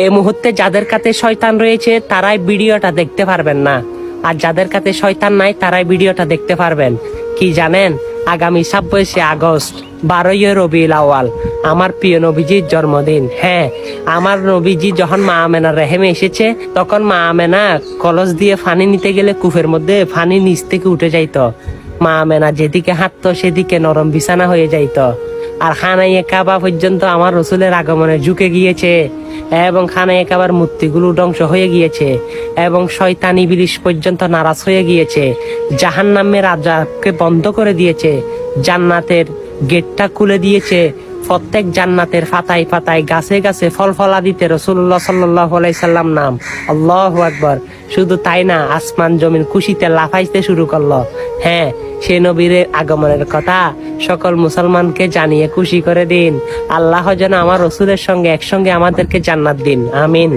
এই মুহূর্তে যাদের কাছে শয়তান রয়েছে তারাই ভিডিওটা দেখতে পারবেন না, আর যাদের কাছে শয়তান নাই তারাই ভিডিওটা দেখতে পারবেন। কি জানেন, আগামী 26শে আগস্ট 12ই রবিউল আউয়াল আমার প্রিয় নবীজির জন্মদিন। হ্যাঁ, আমার নবীজি যখন মা আমেনার রেহেমে এসেছে তখন মা আমেনা কলস দিয়ে পানি নিতে গেলে কূপের মধ্যে পানি নিচ থেকে উঠে যাইতো। মা আমেনা যেদিকে হাঁটতো সেদিকে নরম বিছানা হয়ে যাইতো। আর খানায়ে কাবা পর্যন্ত আমার রসুলের আগমনে ঝুঁকে গিয়েছে এবং খানায়ে কাবার মূর্তিগুলো ধ্বংস হয়ে গিয়েছে এবং শয়তান ইবলিস পর্যন্ত নারাজ হয়ে গিয়েছে। জাহান্নামের রাজাকে বন্ধ করে দিয়েছে, জান্নাতের গেটটা খুলে দিয়েছে। প্রত্যেক জান্নাতের পাতায় পাতায় গাছে গাছে ফল ফলাদিতে রাসূলুল্লাহ সাল্লাল্লাহু আলাইহি সাল্লাম নাম। আল্লাহু আকবার। শুধু তাই না, আসমান জমিন খুশিতে লাফাইতে শুরু করলো। হ্যাঁ, সে নবীর আগমনের কথা সকল মুসলমানকে জানিয়ে খুশি করে দিন। আল্লাহ যেন আমার রসুলের সঙ্গে একসঙ্গে আমাদেরকে জান্নাত দিন, আমিন।